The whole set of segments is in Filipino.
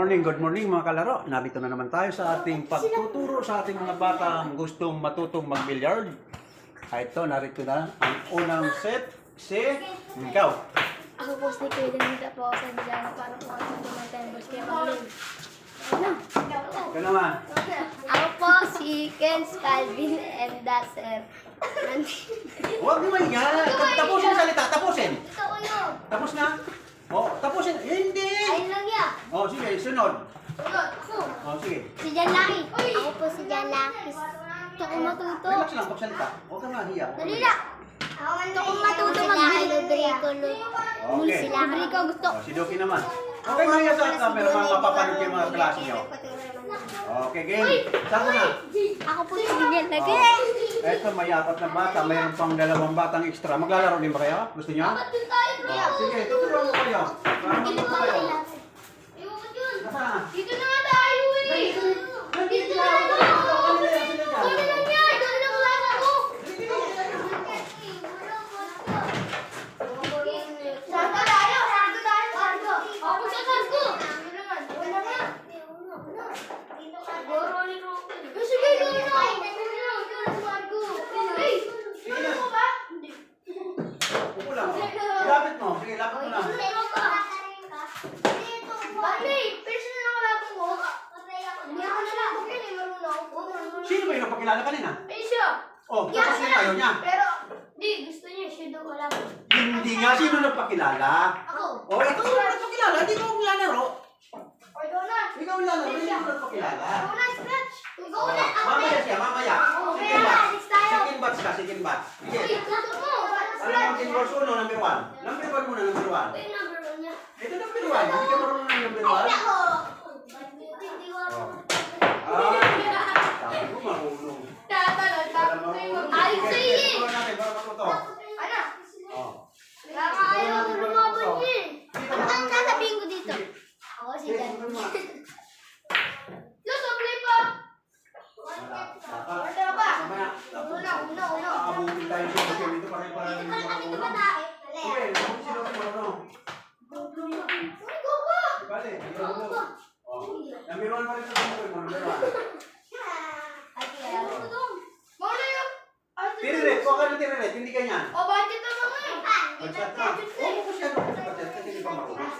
Good morning mga kalaro. Narito na naman tayo sa ating pagtuturo sa ating mga batang gustong matutong mag-billiard. Ito, narito na ang unang set. Ikaw. Ako po si Kuya Danita po sa Bilano para po ako tumatay ng basket ball. Ikaw naman. Ako po si Ken Calvin and Dasser. Huwag naman yan. Tapusin ang salita. Tapusin. Ito ko yun. Tapos na. Oh, tapusin. Hindi. Ayun lang yan. Oh, sige. Sunod. Ako. Oh, sige. Si Jan Laki. Ako po si Jan Laki. Gusto ko matuto. Relax lang pagsalita. Huwag kang mahiya. Dali lang. Gusto ko matuto mag-billiard. Okay. Si Rodrigo gusto. Oh, si Doki naman. Okay, kaya sa camera mga mapapanood kayo mga klase nyo. Okay, game. Saan mo na? Ako po si Billiard lagi. Eto, may apat na bata. Mayroon pang dalawang batang extra. Maglalaro din ba kayo? Gusto nyo? Oh, sige, tuturuan ko kayo. Para matuto kayo. Nasaan? Dito na nga tayo eh! Dito na nga tayo! Kami lang yan! Kami lang klasa ko! Saan ka tayo? Saan ka tayo? Saan ka? Ako sa saan ko! Wala nga! Goro ni Rocky. Sige, gawin na! Hey! Ano mo ba? Upo lang. Ilapit mo. Sige, lapit mo lang. Sino ba yung napakilala kanina? Oh, tapos na tayo niya. Pero, di, gusto niya siya daw wala ko. Hindi nga, sino napakilala? Ako. Oh, ikaw ang napakilala. Hindi ko ang lalaro. O, ikaw na. Ikaw ang lalaro. Hindi ko napakilala. Ikaw na, scratch. Ikaw na. Mamaya siya, mamaya. Oo, Second kaya batch. alis tayo. Second batch ka, second batch. Sige. Uy, tuto mo. Ano ang teamwork uno, number 1? Number 1 muna, number 1. Uy, number 1 niya. Ito number 1. Hindi ka marunong ng number 1? Ay, ako. Hindi ko ako. Sabi ko marunong. Tatalon, Wala marunong. Ay, Sige, sige. sige, turuan natin, para matuto. Ano? Oh. Nakakayaw ko lumaban niya eh. Dito, Ano ang marunong. sasabihin ko dito? Sige. Ako si Sige, Jan. sunod mo. Los, play pa. Dapat. Order ba? Mamaya. Una. Aabutin tayo sa video dito para Ito yung ba mga ito ba marunong. tayo? Sige, sino ang marunong? Uy, go ka. Bale, ikaw mo. Oh. Number 1 pa rin sa number 1. Number 1. Mauna yung... Tiriret, kuha ka ng tiriret, hindi ganyan. O, budget na mga eh. Mag-chat ka. Oo, kasi ano kasi pati kasi hindi pa marunong.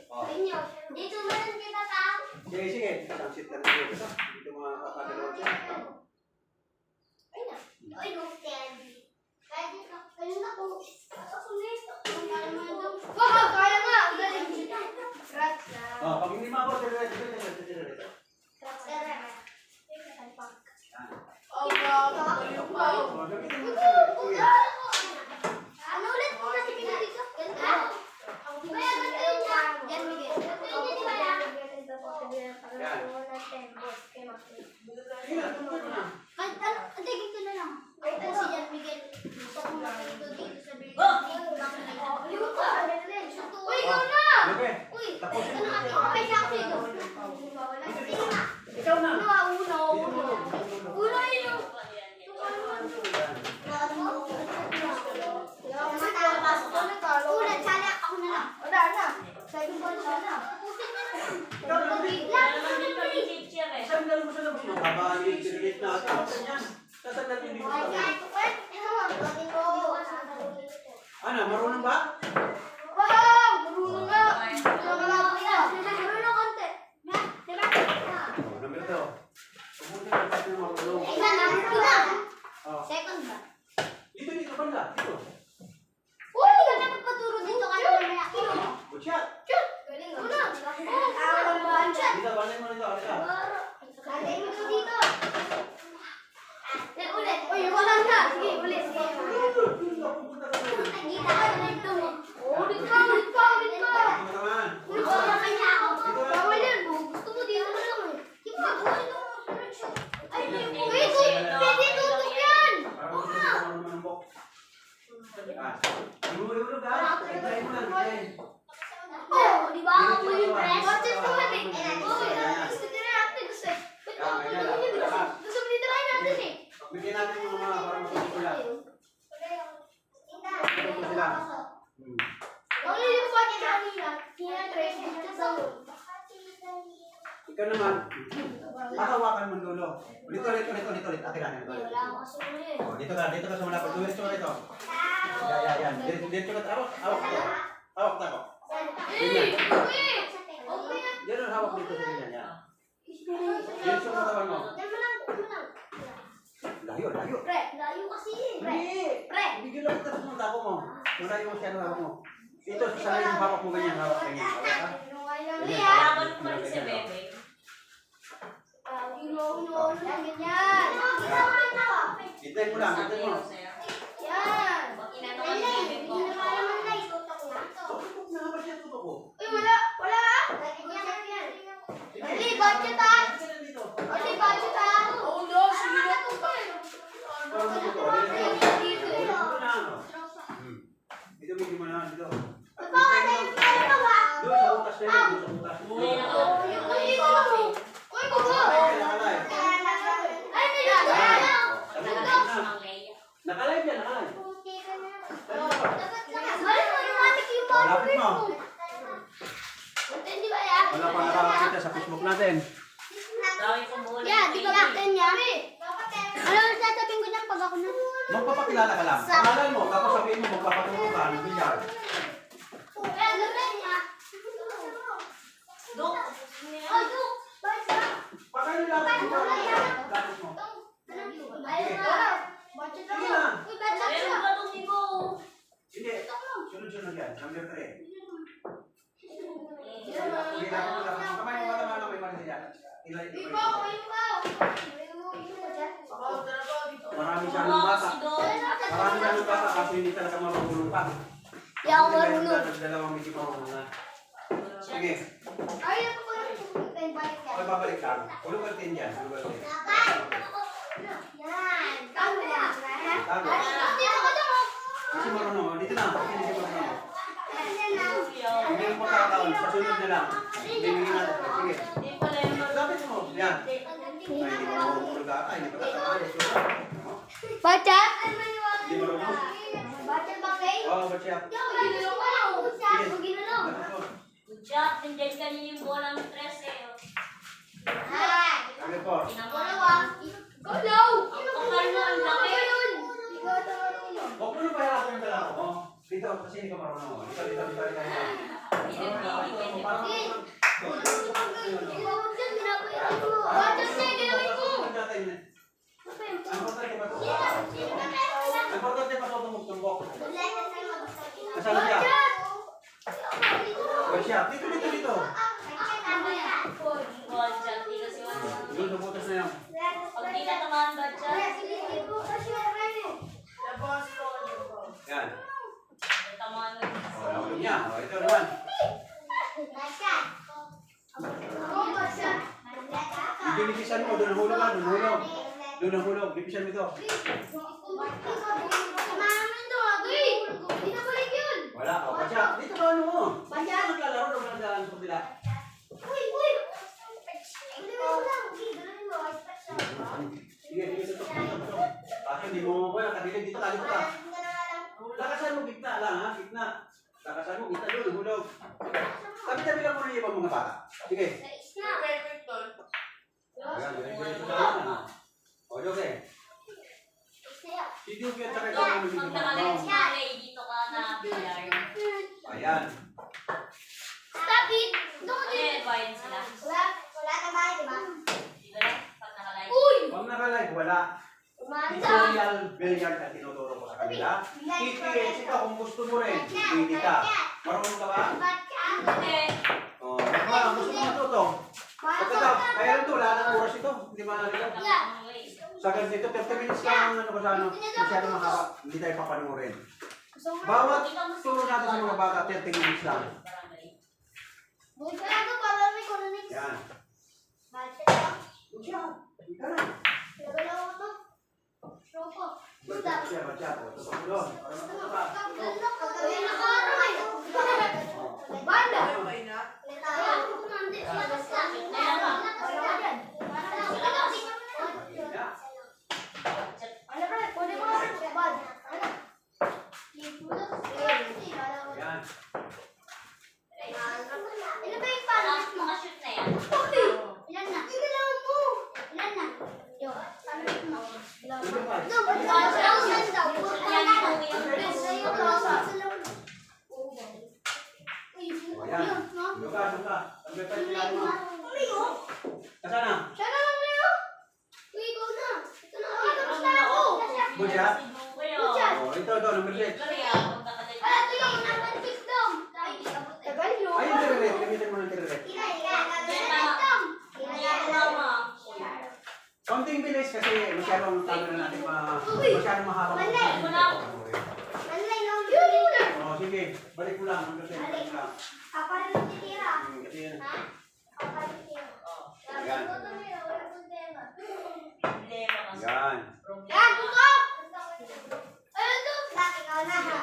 Oh. Dito mo lang kita tao. Sige, sige. Isang sit na rin dito. Dito mga kakadalaw siya. Uy, go candy. Kaya na po. Ako nito. Kaya nga. Ang galing. Rats na. Oh, pag hindi mako, tiriret, tiriret. Rats na. Oh, gamitin mo. Sige. Ano ulit? Kung nasa pinili ka? Ganda. Kaya ganda yun siya. Yan, Miguel. Ganda yun yun, di ba yan? Sige na, tuloy mo na. Hindi, ganito na lang. Ito si Jan Miguel. Gusto ko matuto dito sa building. Ayun ka. Uy, ikaw na! Okay. Uy, Tapos ito na ating okay sa akin. Sige na. Ikaw na. Uno. Uno yun. Ulan, sana ako na lang. Wala na. Second ball na. Ikaw na. Saan dalo mo sa labas mo? Babali, tiriret na. Tapos yan. Tatandal din dito sa labas. Ano, marunong ba? Wow! Marunong nga! Marunong konti. Oh, number 2. Pumunta ka pa ng marunong. Oh. Second ba? Dito, banda. Dito. Uy! Hindi ka na magpaturo dito ka na mamaya. Good shot. Galing. Una! Shot! Dito, banday mo nito. Dito. Kantay mo ito dito. Ulit. Uy, wala na. Sige, ulit. Pupunta ka na. Nakita ka na ito mo. Ikaw naman. Hahawakan mo dulo. Ulit. Akin. Wala akong kasunod. Oh, dito ka sa malapit. Dito. Yan. Dito ka. Hawak na ako. Yan ang hawak dito sa ganyan. Yan. Yan sa katawan mo. Layo. Pre, layo kasi. Pre. Bigyan lang kita sa mga tako mo. Malayo mo siya ang hawak mo. Ito, sa yung hawak mo ganyan. Hawak ka. Kailangan mo pa rin si Bebe. Hintay mo lang. Sabi ko sa'yo. Pag inanawan ni Bebe ko. Tutok na ba siya tutok ko? Budget ah! Dito. Budget ah! Oh no, sige na to. Parang dito. Dito na ano. Dito mo na dito. Doon sa utas na yun. Uwi na ako. Uy, bugo! Nakalay. Ay, nilagay! Nagkakaroon ng Leia. Nakalay dyan. Lapit mo. Hindi ba yan? Wala pa nakakakita sa Facebook natin. Drawing ko muna. Yeah, di ba natin yan? Ano sasabihin ko niyan pag ako na? Magpapakilala ka lang. Pangalan mo, tapos sabihin mo magpapaturo ka ng bilyar. Dok. Pakain lang. Lapit mo. Meron ba itong ibo? Hindi. Sunod-sunod yan. Number 3. Eh, Kamay mo mata may mali yan. Marami siya ng bata. Marami siya ng bata kasi hindi talaga marunong pa. Di ako marunong. Dalawang medyo marunong na. Sige. Ay, ako ko lang Okay, babalik lang. Hulog din dyan. Hulog din. Yan. Tago lang. Tago. Dito ka daw. Kasi marunong. Dito na. Hindi siya marunong. Ayan na. Hindi mo pagkakataon. Sa sunod na lang. Bibigyan natin. Sige. Hindi pala yung Lapit mo. Yan. Ay, hindi mo marunong ka. Ay, hindi ka kakaalis. Bacha? Hindi marunong. Bacha ba kayo? Oo, ba't siya? Ginulong ko. Ginulong. good job. Nandiyan kanina yung bola ng 13. Ay. Sabi po. Golaw! Ang kapal mo, ang laki. Ikaw ito marunong. Huwag mo na pahirapan yung dalawa ko. Dito, kasi hindi ka marunong. Dito. Ikaw dyan, ginabayaran mo. Bacha siya, ginawin mo. Ang importante pa sa tumutumbok. Kasama siya. Wala siya. Dito. Good job. Di kasi wala. Doon sa butas na yan. Pag di natamaan ba dyan? Yan. Natamaan ba? O, nahulog niya. O, ito naman. Medyo lipisan mo. Doon nahulog ka. Doon nahulog. Lipisan mo ito. Wala. O, Bacha. Dito ka ano mo. Bacha. Naglalaro na mga dalan sa kabila. Sige. Ito. Bakit hindi mo mo. Nakadilig dito. Tayo ka. Lakasan mo. Gitna lang ha. Gitna. Lakasan mo. Gitna doon. Nahulog. Tabi-tabi lang mo na yung ibang mga bata. Sige. Ayan. Ganito sa kanan. O, okay. Si Duke at saka ito namin Pag yung nakagalit si mga. Mare, dito ka na bilyar. Ayan. Stop it! Eh, bayan sila. Wala na ba, di ba? Di ba? Pag nakalive. Uy! Pag naka-live, wala. Umanda! Tutorial billiard na tinuturo ko sa kanila. TTS ikaw kung gusto mo rin. Pwede ka. Marunong ka ba? Hindi. Oh, gusto mo matuto. Pagkatap, kaya rin ito, wala nang oras ito. Hindi maaari. Sa ganito, 30 minutes lang ano ba sa ano, masyado mahaba. Hindi tayo papanurin. Bawat turo natin sa mga bata, 30 minutes lang. Buhay ka lang para may connect. Yan. Budget lang. Good job. Ika na. Wala ko to. Roko. Bacha siya, bacha po. Ito pa doon. Para matuto ka. Kaya nakaramay. Banda. Kaya ako kumandi. Labas ka. Yeah. Ano ba? Pwede mo. Bad. Ano? Yan. Yan. Ano ba yung panas mo? Hanggang tayo pinali mo. Nasaan na? Siya na lang kayo. Uy, ikaw na. Ito na ako. Tapos na ako. Good shot? Good shot. Oh, ito, number 6. Ah, ito yung number 6 daw. Tagal yun. Ayun, tiriret. Gamitin mo ng tiriret. Konting bilis kasi masyadong camera natin masyadong mahaba. Oh, sige. Balik mo lang. Balik mo lang. Apa rin ang titira? Kasi yan. Ha? Apa rin titira? Yan. Wala problema. Yan. Yan, tuto! Ano to? Ikaw na ha.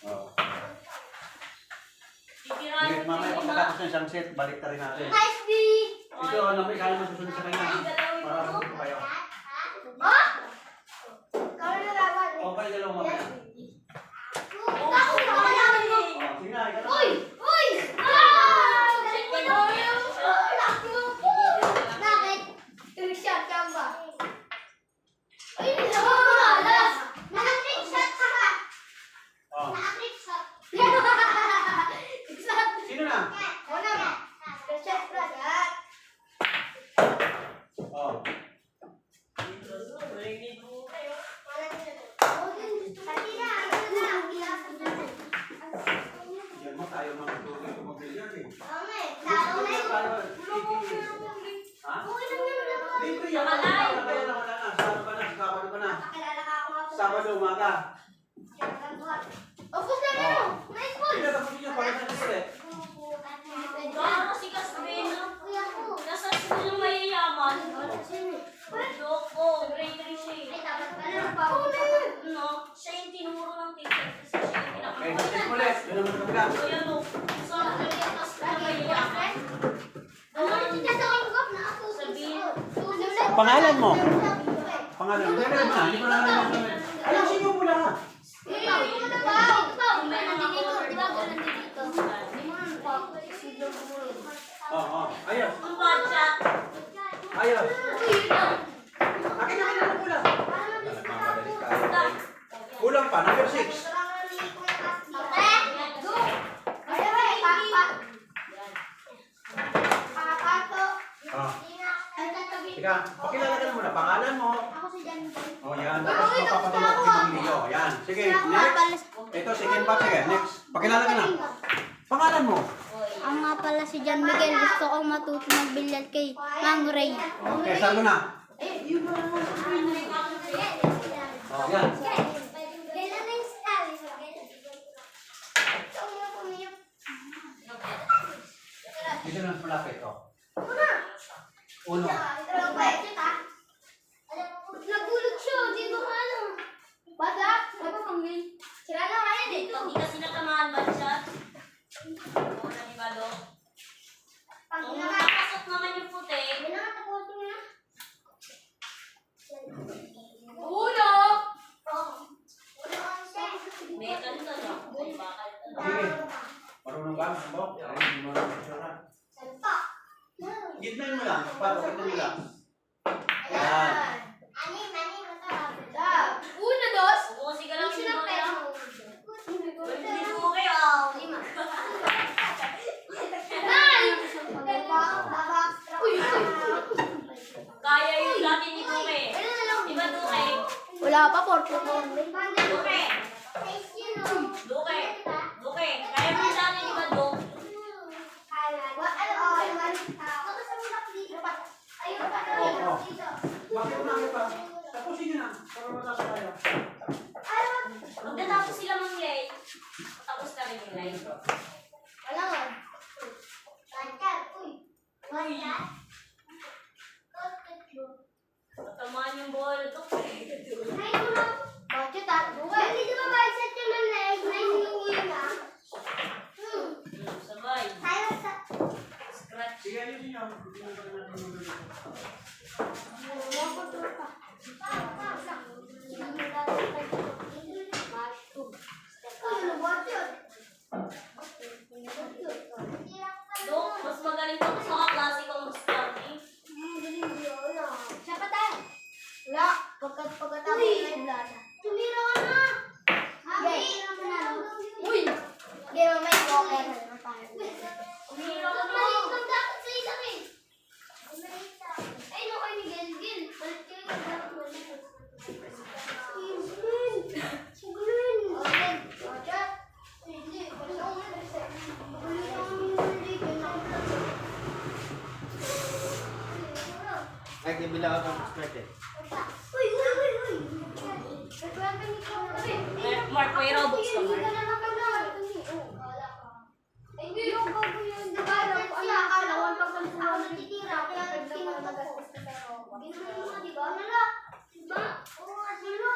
Oh. Sige, mamaya pagkatapos ng isang set, balik na rin natin. Nice B! Ito, namay kaya masusunod sa kanya. Para masusunod kayo. Ha? Ikaw na laban. O, balik na lang mamaya. Ako na laban mo. Oh, sige na, ikaw na. Uy! Uy! Ah! Bakit? Trickshot ka ba? Ay, nakalas! Naka-trickshot ka ba? Oh. Naka-trickshot. Sino na? Wala ba? Trickshot ka ba? Oh. Yan mo tayo mga tutulong tumabilyan eh. Ha? Libre yan. Kaya na wala na. Sabado ka na. Sabado ka na. Sabado umaga. Opus na kayo! Nice one! Hindi na tapos niyo para sa libre. Kuya ko. Nasa school yung mayayaman. Ay, Loko, grade 3 siya eh. dapat ka na pa. No, siya yung tinuro ng teacher kasi siya yung Okay, pinakamulat. check ulit. Yun naman ang kabila. Kuya no, sa pagkalitas na mayayaman. Pangalan mo? Pangalan mo? Hindi na. Hindi ko na alam. Ayusin niyo muna. Oo. Ayos. Ang budget. Ayos. Akin na kayo ng kulang. Kulang pa. Number 6. Oh. Ika, pakilala ka na muna. Pangalan mo. Oh, yan. Tapos papapatulog ko yung video. Yan. Sige, next. Ito, second batch. Sige, next. Pakilala ka na. Pangalan mo. Ang nga pala si John Miguel, gusto kong matuto magbilyar kay Mang Ray. Okay, saan mo na? Oh, yan. Dito na malapit. Oh. Uno. Nagulog siya, di ba ano? Bata? Ano pangil? Sira na nga yan eh. Hindi kasi natamaan budget. Una ni Bado. Kung nakapasok naman yung puti, Uno! may kanto no? May bakal to no? Sige. Marunong ka? Ano? Ay, hindi mo lang picture. Gitna mo lang. Pato, gitna mo lang. Yan. Uno, dos. Umusi ka lang Sino yung pera mga. mo? Hindi mo kayo. Kaya yung dati ni Duke. Di ba Duke? Wala pa, porto ko. Duke. Duke. Duke. Kaya mo yung dati ni ba Duke? Oo. Bakit mo namin pa? Tapusin nyo na. Para matapos tayo. Pagkatapos sila mag-lay, tapos na rin yung live. Matamaan yung bola to. Sabay. Scratch. Sige, ayun nyo. Hindi mo ba natin magulo. Dok, mas magaling ka sa kaklase kang mag-study. Siapa tayo? Wala. Pagkatapos na yung blada. Tumira ka na. Okay. bila ako ng split eh. Uy! Nagkwento ni Kami. Mark, may Robux ka, Hindi Mark. ka na nakagawa. Hindi yung bago yun. Diba? Akala ko ako natitira. Kaya nagsinutot ko. Ginawa mo nga, diba? Nala. Diba? Oo nga, silo.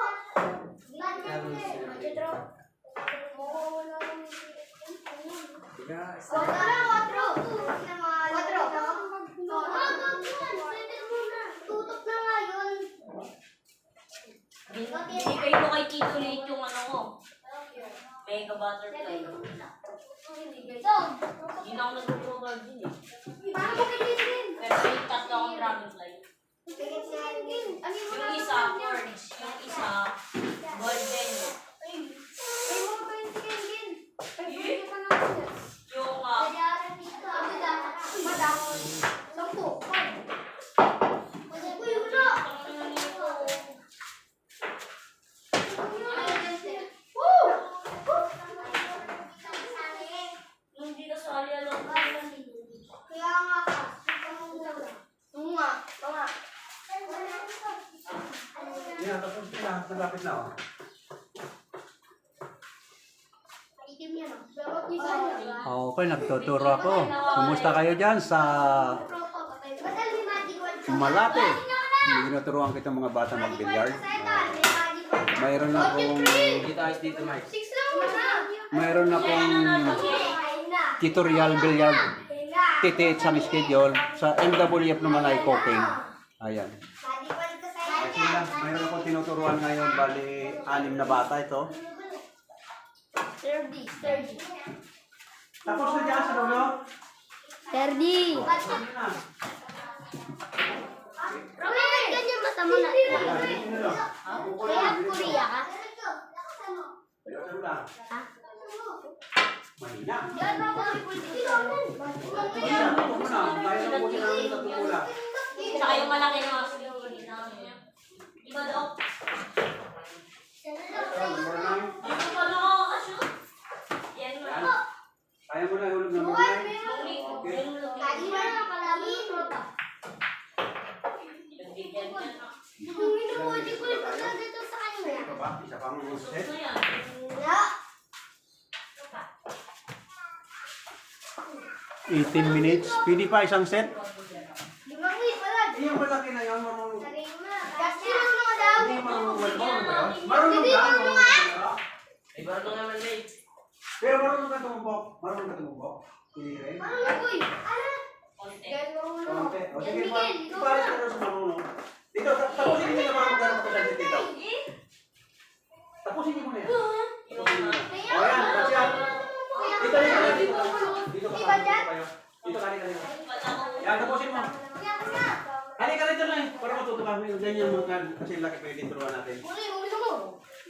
Mag-drop. Mawawala ng tutok na nga yun. Ibigay ko kay Tito Late yung ano ko. Mega butterfly. Yun ako nag-program din eh. Paano mo kailangan? Pero may tatlo akong dragonfly. Yung isa, orange. Yung isa, golden. Yung hindi ka sali alam. Yan, tapos na. Nalapit na oh. Okay, nagtuturo ako. Kumusta kayo dyan sa Malate? Tinuturuan kita mga bata mag-billiard. Mayroon akong mayroon akong tutorial billiard titi sa schedule sa MWF naman ay cooking. Ayan. Mayroon akong tinuturuan ngayon, bali 6 na bata ito. Tapos na dyan sa dulo? Terdi. Ganyan mata mo na. Kaya Korea ka? Mahina. Yan ba ba? Mahina. Mayroon po siya namin natutula. Saka yung malaki na mga di ba daw? Number 9. Dito pa nakakashoot. Yan mo. Kaya mo na hulog number 9. Lagi na lang palagi. Yung minumoji ko ito na dito sa kanya. Ito ba? Isa pang set. Wala. 18 minutes. Pwede pa isang set. 5 minutes pala. Yung malaki na yun, marunong. Kasi yung mga daw. Hindi marunong ba yun? Marunong ka? Ay, marunong naman na eh. Pero marunong ka tumubok. Marunong ka tumubok. Hindi rin. Marunong uy. Alam. Konti. Yan marunong. Konti. O sige, Miguel, ikaw pares na. ka rin sa marunong. Dito, tapusin niyo na marunong ka rin sa dito. Tapusin niyo muna yan. Yung O yan, kasi yan. Dito rin kayo. Dito ka Iba dyan? kayo. Dito ka rin. pala ko. Yan, tapusin mo. Yan na. Halika rito na eh. Para matuto kami. Ganyan mga kasi laki pwede turuan natin. Muli mo.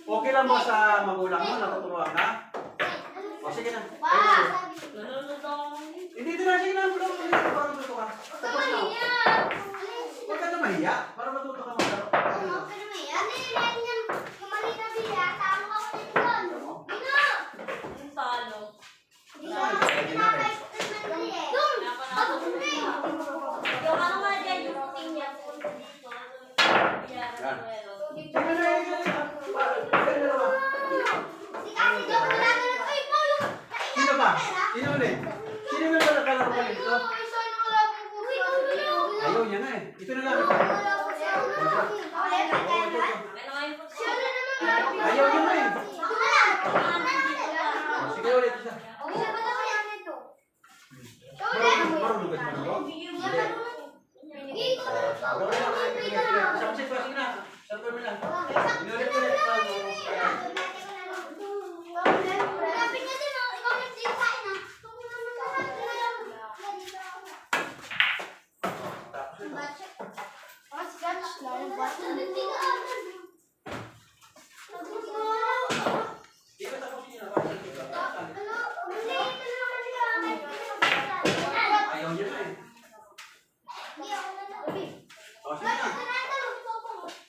Okay lang mo sa magulang mo, natuturuan ka? O sige na. Ayun na. Nanonood ako. Hindi ito na, sige na. Para matuto ka. Tapos na. Huwag ka na mahiya. Para matuto ka maglaro. Yung talo. Yung ano nga dyan, yung puting niya. Sige na, sige na. Sige na naman. Sino ba? Sino ulit? Sino ba na kalaro ka nito? Ayaw niya na eh. Ito na lang. Ayaw niya na eh. O, sige ulit isa. Marunong ka sa marunong? Gawin lang. Sige na. Sabi mo lang. Inulit-ulit ka. Di ba tapusin niyo na? Ayaw niya na eh. O, sige na.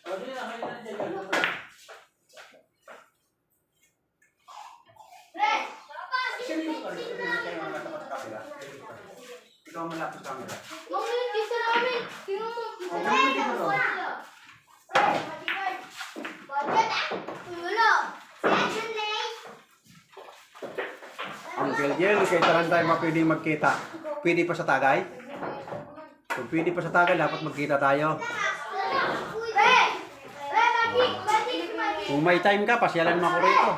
O, sige na. Kaya na dyan. Sino ka rin? Kayo malapit sa camera. Ikaw malapit sa camera. Okay, dito to. Uncle Jel, kay taran tayo pwede magkita. Pwede pa sa tagay? Kung pwede pa sa tagay, dapat magkita tayo. Kung may time ka, pasyalan mo ako rito.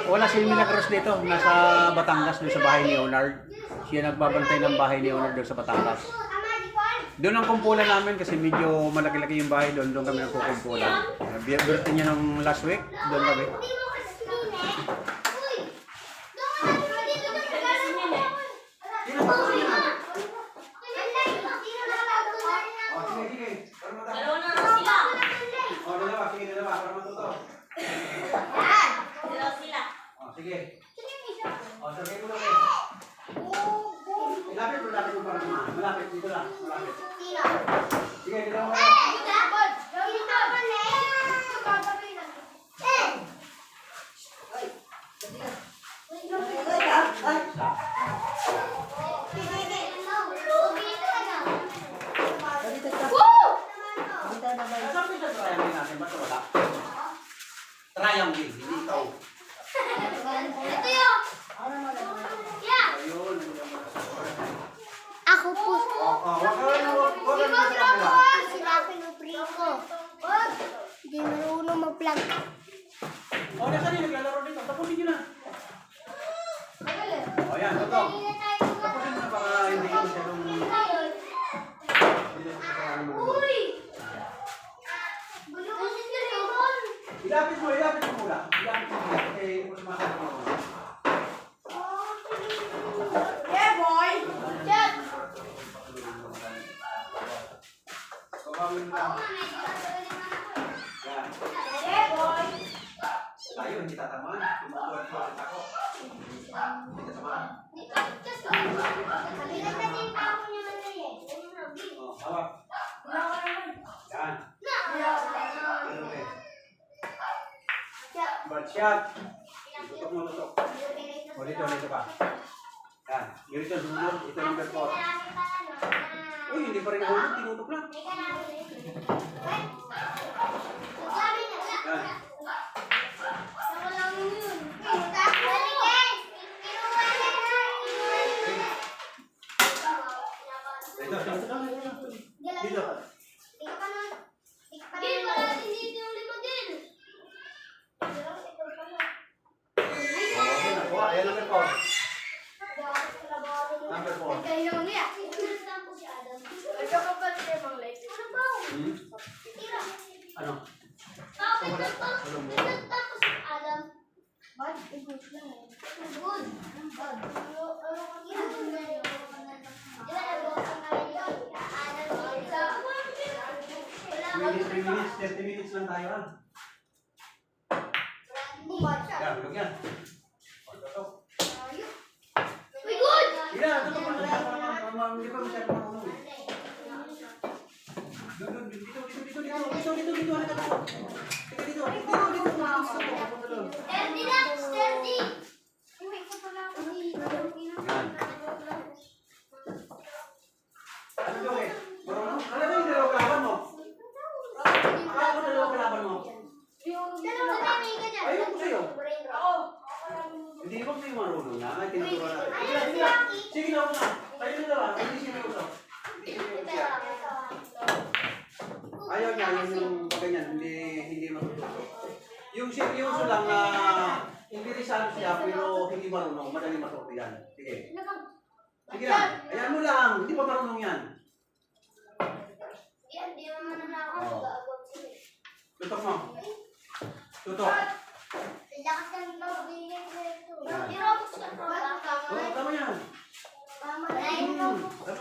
Wala si Milagros dito. Nasa Batangas, doon sa bahay ni Leonard. Siya nagbabantay ng bahay ni Leonard doon sa Batangas. Doon ang kumpulan namin kasi medyo malaki-laki yung bahay doon. Doon kami nagkukumpulan. Birthday niya ng last week. Doon kami. Dalawa na lang sila. Dalawa, para matuto. Dalawa sila. Sige. Sabay mo lang Lapit mo para naman. Malapit, dito lang. Malapit. Sige, dalawa ka. Sabi sa triangle natin, ba't wala? Triangle, hindi ikaw. Ayun. Ako po. Wag ka na kabila. Sila pinuprito. Hindi marunong mag-vlog. Nasaan yung naglalaro dito? Tapusin nyo na. Ayan, totoo. Tapusin mo na para hindi ko masyadong... Ilapit mo muna. Kasi kung sumasama mo. Babawin mo lang. Yan. Tayo, hindi tatamaan. Tumutuan ko ulit ako. Hindi tatamaan. Hawak. Yan. Bad shot. Tutok mo, tutok. O dito pa. Yan. Yung ito, sunod. Ito number 4. Uy, hindi pa rin nahulog. Tinutok lang. Yan. Dito. Ayan number 4. Number 4. Ano? Minutes, 3 minutes, 30 minutes lang tayo. Yan, bilog yan. Tutok. Yan, tutok mo na. Hindi pa masyadong marunong. Dito. Yan. Ano yung eh? Marunong? Alam mo yung dalawang kalaban mo? Akala ko dalawang kalaban mo? Ayun ko sa'yo. Hindi ba kayo marunong na? Ay, tinuturuan natin. Sige na ako na. Tayo na lang. Hindi siya may usap. Ayaw niya yung ganyan. Hindi matututo. Yung seryoso lang na interesado siya pero hindi marunong. Madali matuto yan. Sige. Sige na. Ayan mo lang. Hindi pa marunong yan. Tutok mo. Tutok. Oo, tama yan. Tama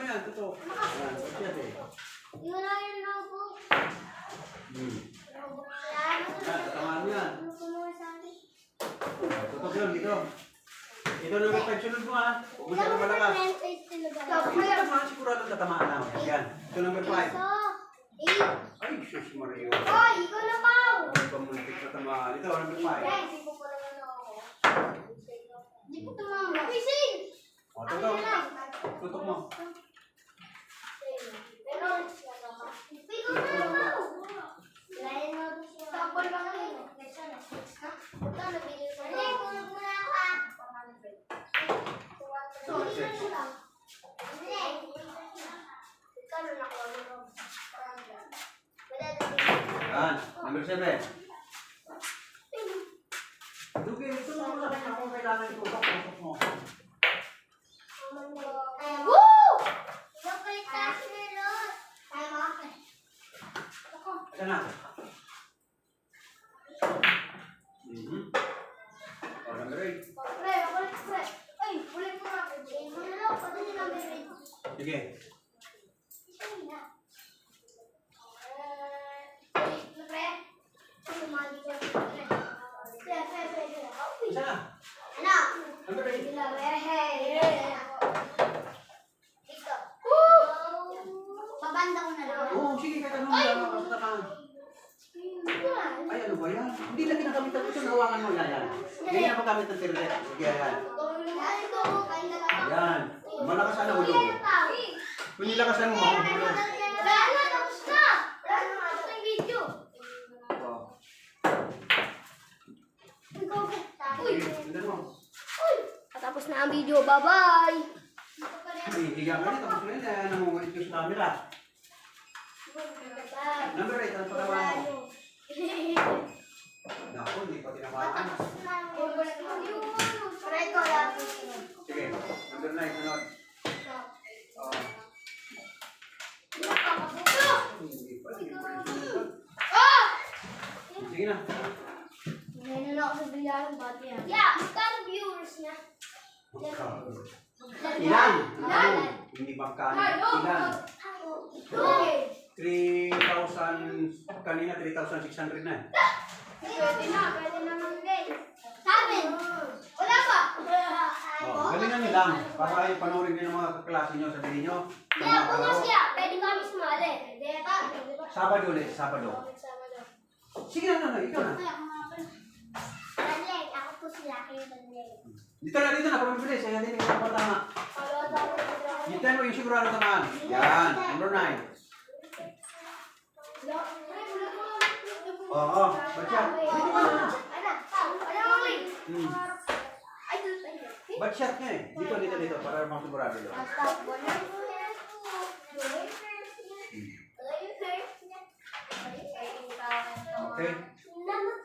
yan, tutok. Ayan, tutok yan eh. Ayan, tatamaan mo yan. Tutok yun, dito. Ito na may sunod mo ha. Huwag mo siya malakas. Hindi tatamaan, sigurado tatamaan na. Ayan, ito number 5. Ay, sus Mario. Huwag ka muntik na tamaan. Ito, number 5. O, tutok. Tutok mo. Ito, nabili ko. Hindi, kunin mo na ako ah. Yan, number 7. Dugi, ito na muna kung kailangan itutok. Tutok mo. Woo! Napalit tayo si Melos. Ay, makakit. Ito na. Oh, number 8. Pre, makulit pre. Ay, ulit mo nga. Ay, mo na lang. Pati ni number 8. Sige. Pre. Ay, mali ka. Pre. Isa na. Ano? Number 8. Ito. Babanda ko na lang. Oo, sige, kahit anong basta ka. Ay, ano ba yan? Hindi lang ginagamit ang ito. Nahawakan mo. Yan. Ganyan ang paggamit ng tirlet. Sige, yan. Yan. Malakas ang ulo. Kung nilakasan mo, mahuhulog. Tapos na! Tapos na yung video. Oh. Uy! Sige, tignan mo. Tapos na ang video. Bye-bye! Ay, higa ka rin. Tapos rin, nangungulit yung sa camera. Number 8, ang pagawa mo. Naku, hindi pa tinamaan. Sige, number 9, sunod. Oh. Hindi pa, hindi pa rin sunod. Sige na. Yeah, magkano viewers niya? Ilan? Ano? Hindi magkano. Ilan? 3,000, kanina 3,600 na. Pwede naman din. Sabi! Wala pa! Oh, galingan nyo lang. Para kayo panoorin din ng mga kaklase nyo, sabihin nyo. Sa Kaya mga bukas kalaro. kaya, pwede kami sumali. Sabado ulit, Sabado. Sige na, ikaw na. Banleng, ako po si Lucky Banleng. Dito na, pamabilis. Ayan din, ikaw pa tama. Dito mo yung sigurado tamaan. Yan, number 9. Oo, ba't yan? Dito ka na. Ba't shot nga eh? Dito, para masigurado lang. Okay? Number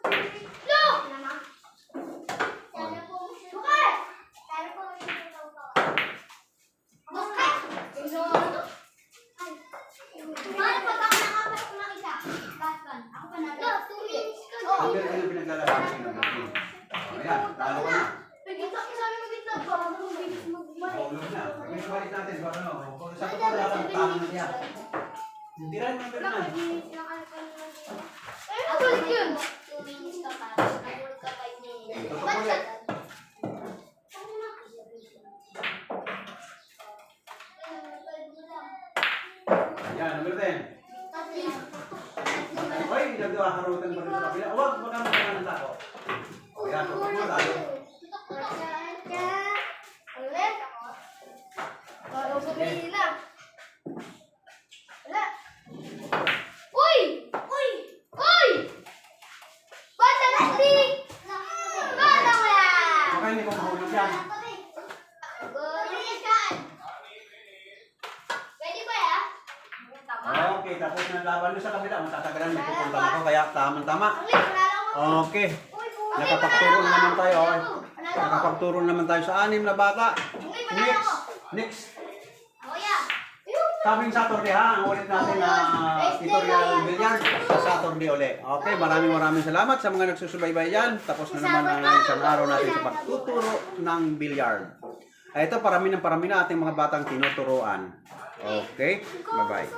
ano yung pinaglalaban ng number 3? Ayan, talo ka na. Maulog na. Pagkakalit natin, baka ano, kung sa totoo lahat ang tama na siya. Hindi rin number 9. Totoo ulit. Ayan, number 10. Hoy, naghaharutan pa rin sa kapila. Huwag, baka magkakaroon ng tao. O yan, tutok mo tayo. Uy! Uy! Uy! Bata plastic! Bata mo yan! Baka hindi ko mahulog yan. Pwede ba ya? Okay, tapos na laban mo sa kabila. Matatagalan, may pupunta na ako. Kaya tamang-tama. Okay. Nakapagturo na naman tayo. Okay. Nakapagturo naman tayo sa 6 na bata. Next. Coming Saturday ha, ang ulit natin na tutorial billiard sa Saturday ulit. Okay, maraming salamat sa mga nagsusubaybay dyan. Tapos na naman ang isang araw natin sa pagtuturo ng billiard. Ito, parami na ating mga batang tinuturuan. Okay, bye-bye.